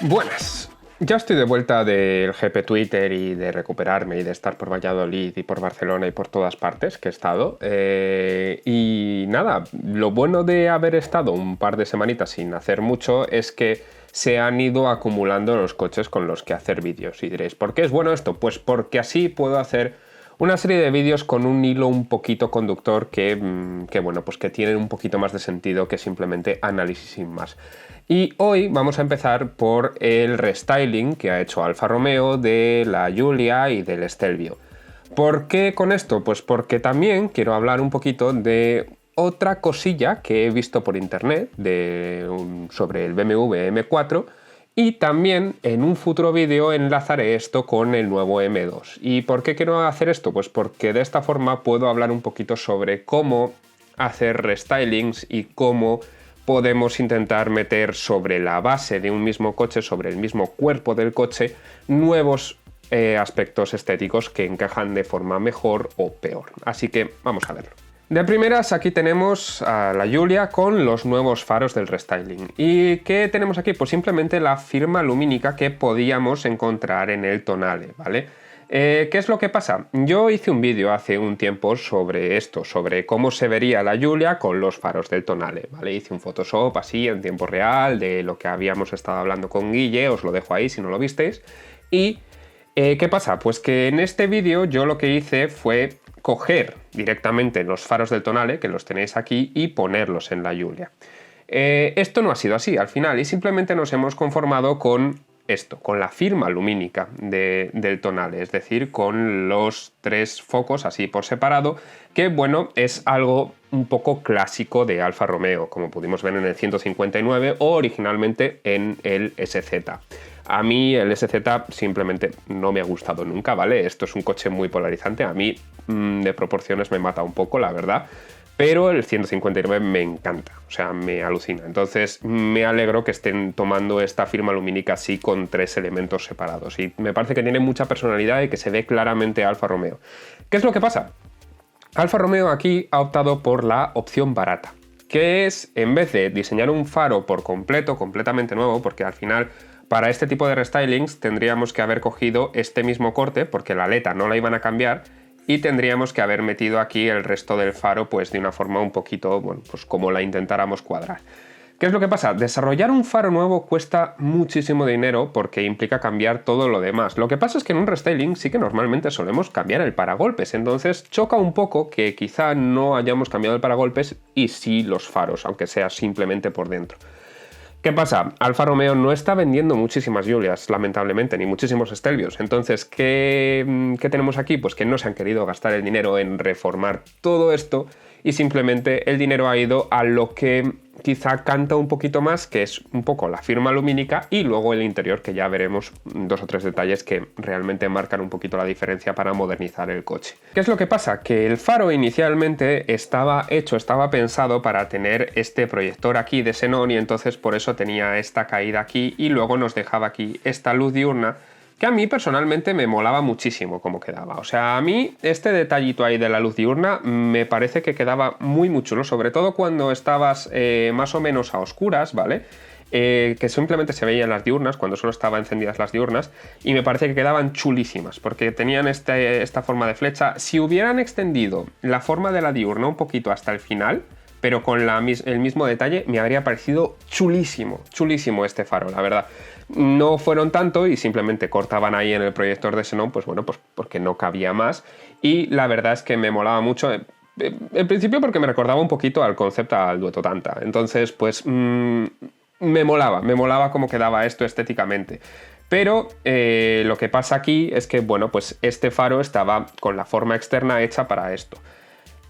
Buenas, ya estoy de vuelta del GP Twitter y de recuperarme y de estar por Valladolid y por Barcelona y por todas partes que he estado. Y nada, lo bueno de haber estado un par de semanitas sin hacer mucho es que se han ido acumulando los coches con los que hacer vídeos. Y diréis, ¿por qué es bueno esto? Pues porque así puedo hacer una serie de vídeos con un hilo un poquito conductor que bueno, pues que tienen un poquito más de sentido que simplemente análisis sin más. Y hoy vamos a empezar por el restyling que ha hecho Alfa Romeo de la Giulia y del Stelvio. ¿Por qué con esto? Pues porque también quiero hablar un poquito de otra cosilla que he visto por internet sobre el BMW M4, y también en un futuro vídeo enlazaré esto con el nuevo M2. ¿Y por qué quiero hacer esto? Pues porque de esta forma puedo hablar un poquito sobre cómo hacer restylings y cómo podemos intentar meter sobre la base de un mismo coche, sobre el mismo cuerpo del coche, nuevos aspectos estéticos que encajan de forma mejor o peor. Así que vamos a verlo. De primeras, aquí tenemos a la Giulia con los nuevos faros del restyling. ¿Y qué tenemos aquí? Pues simplemente la firma lumínica que podíamos encontrar en el Tonale, ¿vale? ¿Qué es lo que pasa? Yo hice un vídeo hace un tiempo sobre esto, sobre cómo se vería la Giulia con los faros del Tonale, ¿vale? Hice un Photoshop así en tiempo real de lo que habíamos estado hablando con Guille, os lo dejo ahí si no lo visteis. Y ¿qué pasa? Pues que en este vídeo yo lo que hice fue coger directamente los faros del Tonale, que los tenéis aquí, y ponerlos en la Giulia. Esto no ha sido así al final, y simplemente nos hemos conformado con esto, con la firma lumínica del Tonale, es decir, con los tres focos así por separado, que bueno, es algo un poco clásico de Alfa Romeo, como pudimos ver en el 159 o originalmente en el SZ. A mí el SZ simplemente no me ha gustado nunca, ¿vale? Esto es un coche muy polarizante, a mí de proporciones me mata un poco, la verdad, pero el 159 me encanta, o sea, me alucina. Entonces me alegro que estén tomando esta firma lumínica así con tres elementos separados, y me parece que tiene mucha personalidad y que se ve claramente Alfa Romeo. ¿Qué es lo que pasa? Alfa Romeo aquí ha optado por la opción barata, que es, en vez de diseñar un faro por completo, completamente nuevo, porque al final para este tipo de restylings tendríamos que haber cogido este mismo corte, porque la aleta no la iban a cambiar, y tendríamos que haber metido aquí el resto del faro pues de una forma un poquito, bueno, pues como la intentáramos cuadrar. ¿Qué es lo que pasa? Desarrollar un faro nuevo cuesta muchísimo dinero porque implica cambiar todo lo demás. Lo que pasa es que en un restyling sí que normalmente solemos cambiar el paragolpes, entonces choca un poco que quizá no hayamos cambiado el paragolpes y sí los faros, aunque sea simplemente por dentro. ¿Qué pasa? Alfa Romeo no está vendiendo muchísimas Giulias, lamentablemente, ni muchísimos Stelvios. Entonces, ¿qué tenemos aquí? Pues que no se han querido gastar el dinero en reformar todo esto y simplemente el dinero ha ido a lo que quizá canta un poquito más, que es un poco la firma lumínica y luego el interior, que ya veremos dos o tres detalles que realmente marcan un poquito la diferencia para modernizar el coche. ¿Qué es lo que pasa? Que el faro inicialmente estaba pensado para tener este proyector aquí de xenón, y entonces por eso tenía esta caída aquí y luego nos dejaba aquí esta luz diurna, que a mí personalmente me molaba muchísimo cómo quedaba. O sea, a mí este detallito ahí de la luz diurna me parece que quedaba muy chulo, sobre todo cuando estabas más o menos a oscuras, ¿vale? Que simplemente se veían las diurnas, cuando solo estaban encendidas las diurnas, y me parece que quedaban chulísimas, porque tenían esta forma de flecha. Si hubieran extendido la forma de la diurna un poquito hasta el final, pero con el mismo detalle, me habría parecido chulísimo este faro, la verdad. No fueron tanto y simplemente cortaban ahí en el proyector de xenón, pues bueno, pues porque no cabía más, y la verdad es que me molaba mucho, en principio porque me recordaba un poquito al concepto al Dueto Tanta, entonces pues me molaba cómo quedaba esto estéticamente. Pero lo que pasa aquí es que, bueno, pues este faro estaba con la forma externa hecha para esto.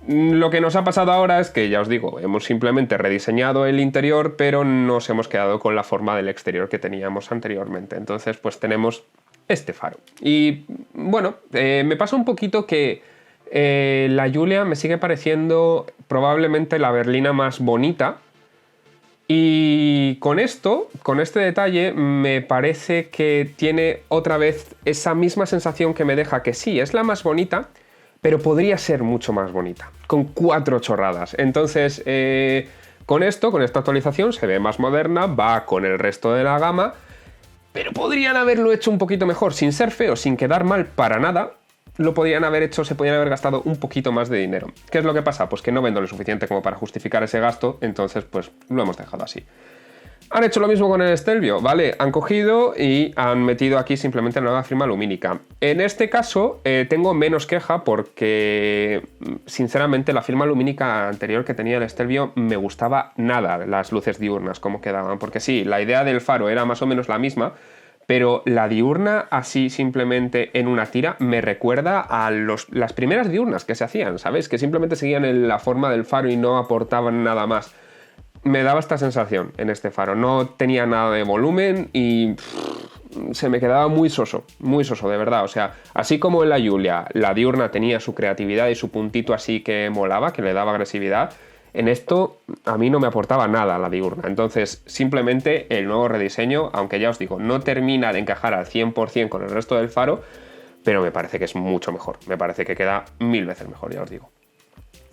Lo que nos ha pasado ahora es que, ya os digo, hemos simplemente rediseñado el interior, pero nos hemos quedado con la forma del exterior que teníamos anteriormente. Entonces, pues tenemos este faro. Y bueno, me pasa un poquito que la Giulia me sigue pareciendo probablemente la berlina más bonita. Y con este detalle, me parece que tiene otra vez esa misma sensación que me deja que sí, es la más bonita, pero podría ser mucho más bonita, con 4 chorradas. Entonces, con esta actualización se ve más moderna, va con el resto de la gama, pero podrían haberlo hecho un poquito mejor, sin ser feo, sin quedar mal para nada. Lo podrían haber hecho, se podrían haber gastado un poquito más de dinero. ¿Qué es lo que pasa? Pues que no vendo lo suficiente como para justificar ese gasto, entonces pues lo hemos dejado así. Han hecho lo mismo con el Stelvio, ¿vale? Han cogido y han metido aquí simplemente la nueva firma lumínica. En este caso tengo menos queja porque, sinceramente, la firma lumínica anterior que tenía el Stelvio me gustaba nada las luces diurnas, cómo quedaban. Porque sí, la idea del faro era más o menos la misma, pero la diurna así simplemente en una tira me recuerda a las primeras diurnas que se hacían, ¿sabes? Que simplemente seguían la forma del faro y no aportaban nada más. Me daba esta sensación en este faro. No tenía nada de volumen y se me quedaba muy soso de verdad. O sea, así como en la Giulia la diurna tenía su creatividad y su puntito así que molaba, que le daba agresividad, en esto a mí no me aportaba nada la diurna. Entonces, simplemente el nuevo rediseño, aunque ya os digo, no termina de encajar al 100% con el resto del faro, pero me parece que es mucho mejor. Me parece que queda 1000 veces mejor, ya os digo.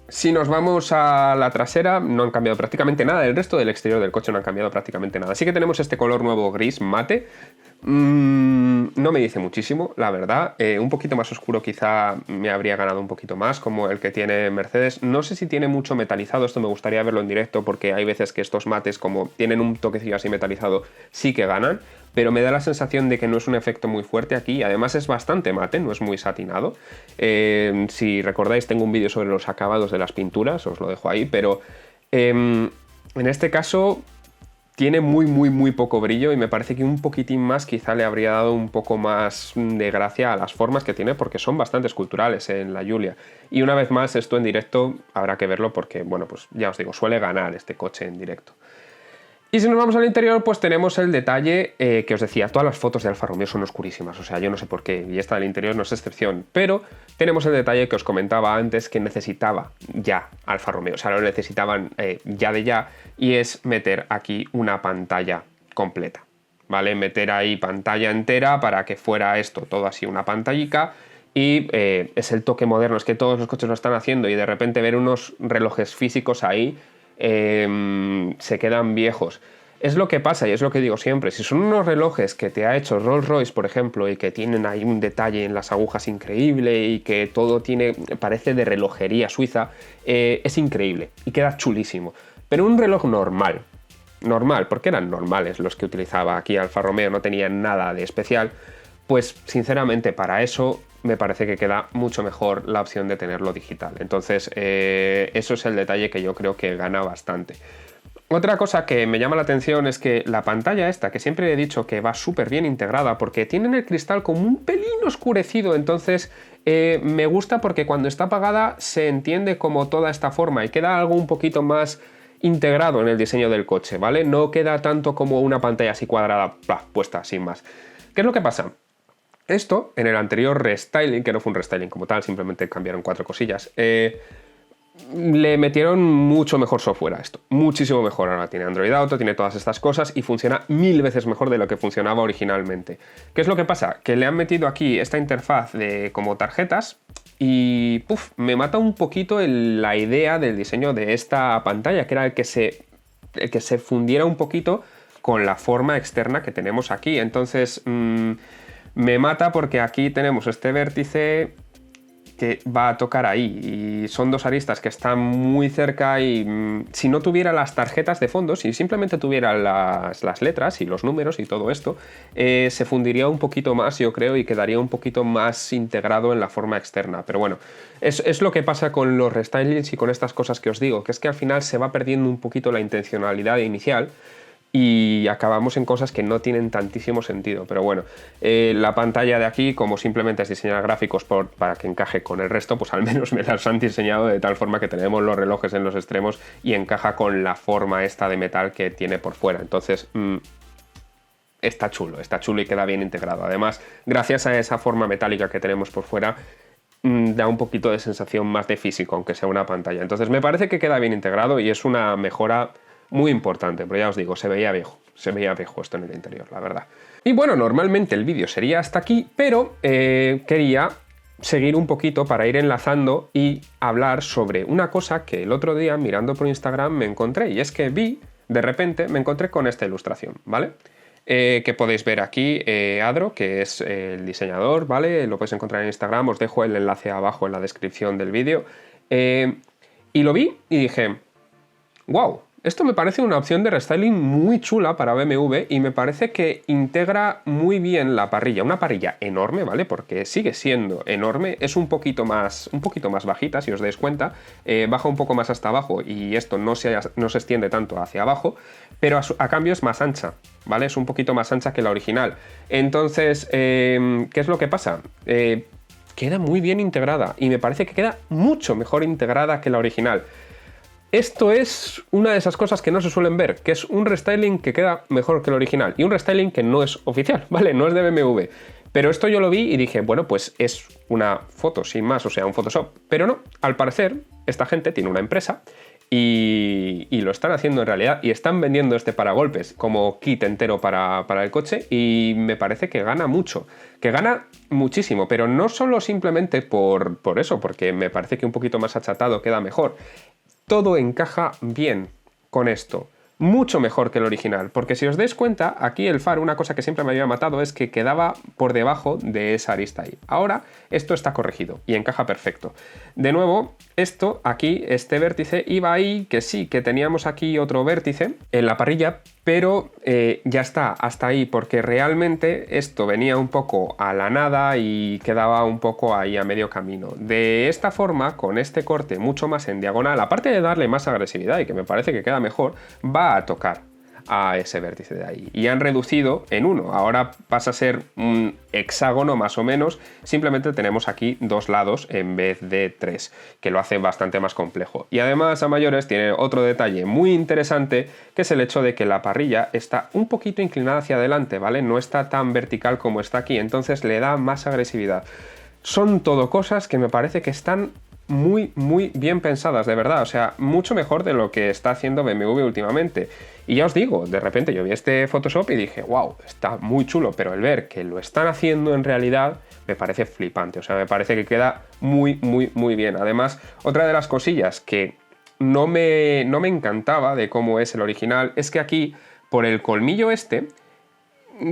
Si nos vamos a la trasera, no han cambiado prácticamente nada. El resto del exterior del coche no han cambiado prácticamente nada. Sí que tenemos este color nuevo gris mate. No me dice muchísimo, la verdad. Un poquito más oscuro quizá me habría ganado un poquito más, como el que tiene Mercedes. No sé si tiene mucho metalizado, esto me gustaría verlo en directo, porque hay veces que estos mates, como tienen un toquecillo así metalizado, sí que ganan. Pero me da la sensación de que no es un efecto muy fuerte aquí. Además es bastante mate, no es muy satinado. Si recordáis, tengo un vídeo sobre los acabados de las pinturas, os lo dejo ahí, pero en este caso tiene muy poco brillo y me parece que un poquitín más quizá le habría dado un poco más de gracia a las formas que tiene, porque son bastante esculturales en la Giulia. Y una vez más, esto en directo habrá que verlo porque, bueno, pues ya os digo, suele ganar este coche en directo. Y si nos vamos al interior, pues tenemos el detalle que os decía, todas las fotos de Alfa Romeo son oscurísimas, o sea, yo no sé por qué, y esta del interior no es excepción, pero tenemos el detalle que os comentaba antes que necesitaba ya Alfa Romeo, o sea, lo necesitaban ya de ya, y es meter aquí una pantalla completa, ¿vale? Meter ahí pantalla entera para que fuera esto, todo así una pantallica, y es el toque moderno, es que todos los coches lo están haciendo, y de repente ver unos relojes físicos ahí, se quedan viejos. Es lo que pasa y es lo que digo siempre, si son unos relojes que te ha hecho Rolls-Royce, por ejemplo, y que tienen ahí un detalle en las agujas increíble y que todo parece de relojería suiza, es increíble y queda chulísimo. Pero un reloj normal, porque eran normales los que utilizaba aquí Alfa Romeo, no tenían nada de especial, pues sinceramente para eso me parece que queda mucho mejor la opción de tenerlo digital. Entonces eso es el detalle que yo creo que gana bastante. Otra cosa que me llama la atención es que la pantalla esta, que siempre he dicho que va súper bien integrada, porque tienen el cristal como un pelín oscurecido, entonces me gusta porque cuando está apagada se entiende como toda esta forma y queda algo un poquito más integrado en el diseño del coche, ¿vale? No queda tanto como una pantalla así cuadrada, puesta, sin más. ¿Qué es lo que pasa? Esto, en el anterior restyling, que no fue un restyling como tal, simplemente cambiaron 4 cosillas, le metieron mucho mejor software a esto, muchísimo mejor. Ahora tiene Android Auto, tiene todas estas cosas y funciona 1000 veces mejor de lo que funcionaba originalmente. ¿Qué es lo que pasa? Que le han metido aquí esta interfaz de como tarjetas y me mata un poquito la idea del diseño de esta pantalla, que era el que se fundiera un poquito con la forma externa que tenemos aquí. Entonces me mata porque aquí tenemos este vértice que va a tocar ahí y son dos aristas que están muy cerca y si no tuviera las tarjetas de fondo, si simplemente tuviera las letras y los números y todo esto, se fundiría un poquito más, yo creo, y quedaría un poquito más integrado en la forma externa. Pero bueno, es lo que pasa con los restylings y con estas cosas que os digo, que es que al final se va perdiendo un poquito la intencionalidad inicial y acabamos en cosas que no tienen tantísimo sentido. Pero bueno, la pantalla de aquí, como simplemente es diseñar gráficos para que encaje con el resto, pues al menos me las han diseñado de tal forma que tenemos los relojes en los extremos y encaja con la forma esta de metal que tiene por fuera. Entonces está chulo y queda bien integrado. Además, gracias a esa forma metálica que tenemos por fuera, da un poquito de sensación más de físico, aunque sea una pantalla. Entonces me parece que queda bien integrado y es una mejora muy importante, pero ya os digo, se veía viejo esto en el interior, la verdad. Y bueno, normalmente el vídeo sería hasta aquí, pero quería seguir un poquito para ir enlazando y hablar sobre una cosa que el otro día mirando por Instagram me encontré, y es que de repente me encontré con esta ilustración, ¿vale? que podéis ver aquí, Adro, que es el diseñador, ¿vale? Lo podéis encontrar en Instagram, os dejo el enlace abajo en la descripción del vídeo. Y lo vi y dije, wow, esto me parece una opción de restyling muy chula para BMW y me parece que integra muy bien la parrilla. Una parrilla enorme, ¿vale? Porque sigue siendo enorme, es un poquito más bajita, si os dais cuenta. Baja un poco más hasta abajo y esto no se extiende tanto hacia abajo, pero a cambio es más ancha, ¿vale? Es un poquito más ancha que la original. Entonces, ¿qué es lo que pasa? Queda muy bien integrada y me parece que queda mucho mejor integrada que la original. Esto es una de esas cosas que no se suelen ver, que es un restyling que queda mejor que el original y un restyling que no es oficial, ¿vale? No es de BMW. Pero esto yo lo vi y dije, bueno, pues es una foto sin más, o sea, un Photoshop. Pero no, al parecer, esta gente tiene una empresa y lo están haciendo en realidad y están vendiendo este paragolpes como kit entero para el coche y me parece que gana mucho, que gana muchísimo, pero no solo simplemente por eso, porque me parece que un poquito más achatado queda mejor. Todo encaja bien con esto, mucho mejor que el original, porque si os dais cuenta, aquí el faro, una cosa que siempre me había matado es que quedaba por debajo de esa arista ahí. Ahora esto está corregido y encaja perfecto. De nuevo, esto aquí, este vértice iba ahí, que sí, que teníamos aquí otro vértice en la parrilla, pero ya está, hasta ahí, porque realmente esto venía un poco a la nada y quedaba un poco ahí a medio camino. De esta forma, con este corte mucho más en diagonal, aparte de darle más agresividad y que me parece que queda mejor, va a tocar a ese vértice de ahí. Y han reducido en uno. Ahora pasa a ser un hexágono más o menos. Simplemente tenemos aquí dos lados en vez de tres, que lo hace bastante más complejo. Y además a mayores tiene otro detalle muy interesante, que es el hecho de que la parrilla está un poquito inclinada hacia adelante, ¿vale? No está tan vertical como está aquí, entonces le da más agresividad. Son todo cosas que me parece que están muy bien pensadas, de verdad, o sea, mucho mejor de lo que está haciendo BMW últimamente. Y ya os digo, de repente yo vi este Photoshop y dije, wow, está muy chulo, pero el ver que lo están haciendo en realidad me parece flipante, o sea, me parece que queda muy bien. Además, otra de las cosillas que no me encantaba de cómo es el original es que aquí, por el colmillo este,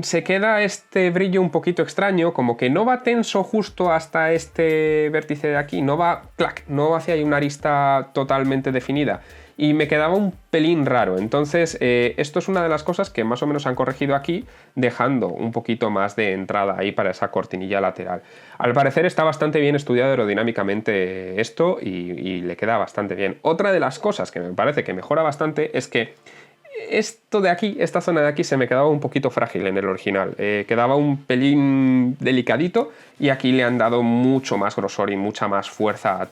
se queda este brillo un poquito extraño, como que no va tenso justo hasta este vértice de aquí, no va clac, no hacia ahí una arista totalmente definida y me quedaba un pelín raro. Entonces esto es una de las cosas que más o menos han corregido aquí, dejando un poquito más de entrada ahí para esa cortinilla lateral. Al parecer está bastante bien estudiado aerodinámicamente esto y le queda bastante bien. Otra de las cosas que me parece que mejora bastante es que esto de aquí, esta zona de aquí se me quedaba un poquito frágil en el original, quedaba un pelín delicadito y aquí le han dado mucho más grosor y mucha más fuerza a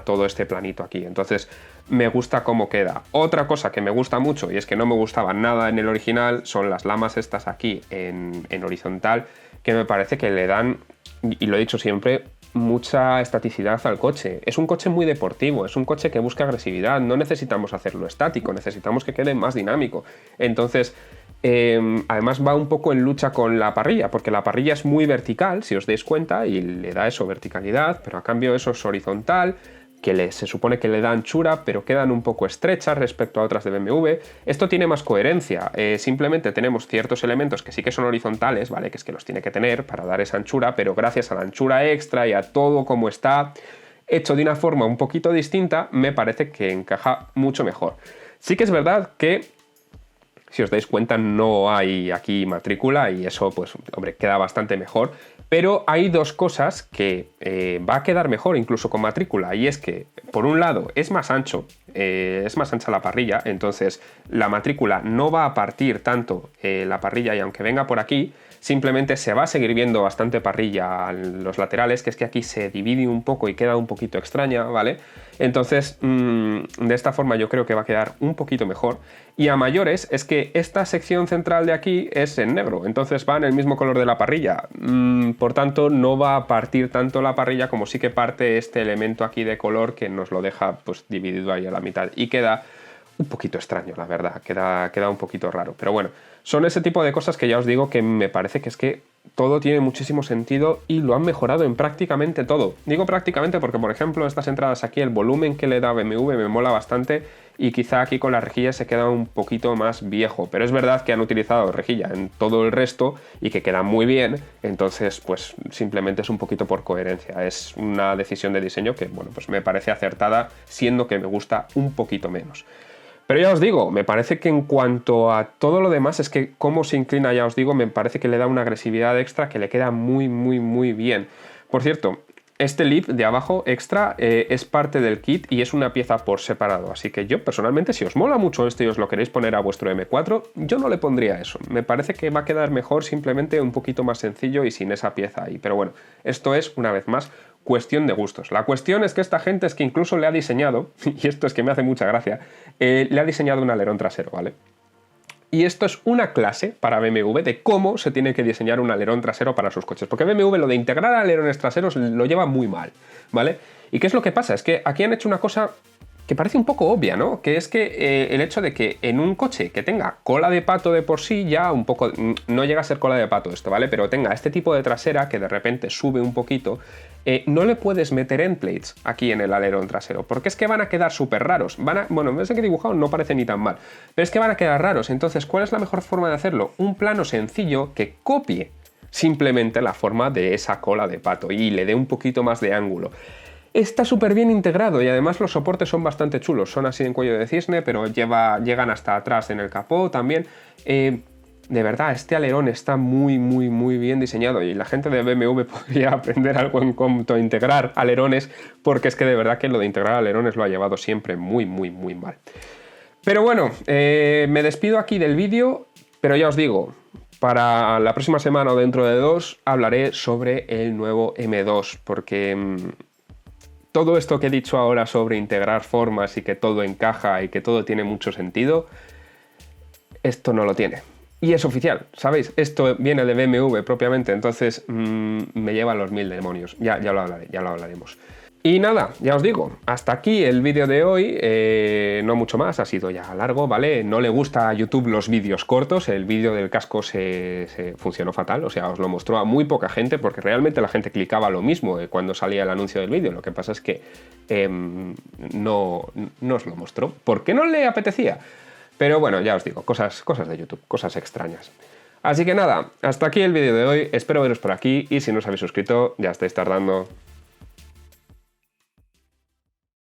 todo este planito aquí, entonces me gusta cómo queda. Otra cosa que me gusta mucho y es que no me gustaba nada en el original son las lamas estas aquí en horizontal, que me parece que le dan, y lo he dicho siempre, mucha estaticidad al coche. Es un coche muy deportivo, es un coche que busca agresividad, no necesitamos hacerlo estático, necesitamos que quede más dinámico. Entonces, además va un poco en lucha con la parrilla, porque la parrilla es muy vertical, si os dais cuenta, y le da eso, verticalidad, pero a cambio eso es horizontal, que se supone que le da anchura, pero quedan un poco estrechas respecto a otras de BMW. Esto tiene más coherencia, simplemente tenemos ciertos elementos que sí que son horizontales, ¿vale? Que es que los tiene que tener para dar esa anchura, pero gracias a la anchura extra y a todo como está hecho de una forma un poquito distinta, me parece que encaja mucho mejor. Sí que es verdad que, si os dais cuenta, no hay aquí matrícula y eso, pues, hombre, queda bastante mejor. Pero hay dos cosas que va a quedar mejor incluso con matrícula, y es que, por un lado, es más ancho, es más ancha la parrilla, entonces la matrícula no va a partir tanto la parrilla, y aunque venga por aquí, simplemente se va a seguir viendo bastante parrilla a los laterales, que es que aquí se divide un poco y queda un poquito extraña, ¿vale? Entonces, de esta forma yo creo que va a quedar un poquito mejor. Y a mayores es que esta sección central de aquí es en negro, entonces va en el mismo color de la parrilla. Por tanto, no va a partir tanto la parrilla como sí que parte este elemento aquí de color que nos lo deja pues dividido ahí a la mitad. Y queda un poquito extraño, la verdad, queda un poquito raro. Pero bueno, son ese tipo de cosas que ya os digo que me parece que es que todo tiene muchísimo sentido y lo han mejorado en prácticamente todo. Digo prácticamente porque, por ejemplo, estas entradas aquí, el volumen que le da BMW me mola bastante y quizá aquí con la rejilla se queda un poquito más viejo. Pero es verdad que han utilizado rejilla en todo el resto y que queda muy bien, entonces pues simplemente es un poquito por coherencia. Es una decisión de diseño que, bueno, pues me parece acertada, siendo que me gusta un poquito menos. Pero ya os digo, me parece que en cuanto a todo lo demás, es que cómo se inclina, ya os digo, me parece que le da una agresividad extra que le queda muy, muy, muy bien. Por cierto, este lip de abajo extra es parte del kit y es una pieza por separado. Así que yo personalmente, si os mola mucho esto y os lo queréis poner a vuestro M4, yo no le pondría eso. Me parece que va a quedar mejor simplemente un poquito más sencillo y sin esa pieza ahí. Pero bueno, esto es, una vez más, cuestión de gustos. La cuestión es que esta gente es que incluso le ha diseñado, y esto es que me hace mucha gracia, le ha diseñado un alerón trasero, ¿vale? Y esto es una clase para BMW de cómo se tiene que diseñar un alerón trasero para sus coches. Porque BMW lo de integrar alerones traseros lo lleva muy mal, ¿vale? ¿Y qué es lo que pasa? Es que aquí han hecho una cosa que parece un poco obvia, ¿no? Que es que el hecho de que en un coche que tenga cola de pato de por sí, ya un poco, no llega a ser cola de pato esto, ¿vale? Pero tenga este tipo de trasera que de repente sube un poquito, no le puedes meter endplates aquí en el alerón trasero, porque es que van a quedar súper raros. Bueno, ese que he dibujado no parece ni tan mal, pero es que van a quedar raros. Entonces, ¿cuál es la mejor forma de hacerlo? Un plano sencillo que copie simplemente la forma de esa cola de pato y le dé un poquito más de ángulo. Está súper bien integrado y además los soportes son bastante chulos. Son así en cuello de cisne, pero llegan hasta atrás en el capó también. De verdad, este alerón está muy, muy, muy bien diseñado y la gente de BMW podría aprender algo en cuanto a integrar alerones, porque es que de verdad que lo de integrar alerones lo ha llevado siempre muy, muy, muy mal. Pero bueno, me despido aquí del vídeo, pero ya os digo, para la próxima semana o dentro de 2 hablaré sobre el nuevo M2, porque todo esto que he dicho ahora sobre integrar formas y que todo encaja y que todo tiene mucho sentido, esto no lo tiene. Y es oficial, ¿sabéis? Esto viene de BMW propiamente, entonces me lleva a los 1000 demonios. Ya lo hablaremos. Y nada, ya os digo, hasta aquí el vídeo de hoy, no mucho más, ha sido ya largo, ¿vale? No le gusta a YouTube los vídeos cortos, el vídeo del casco se funcionó fatal, o sea, os lo mostró a muy poca gente, porque realmente la gente clicaba lo mismo cuando salía el anuncio del vídeo, lo que pasa es que no os lo mostró, porque no le apetecía. Pero bueno, ya os digo, cosas de YouTube, cosas extrañas. Así que nada, hasta aquí el vídeo de hoy, espero veros por aquí y si no os habéis suscrito, ya estáis tardando.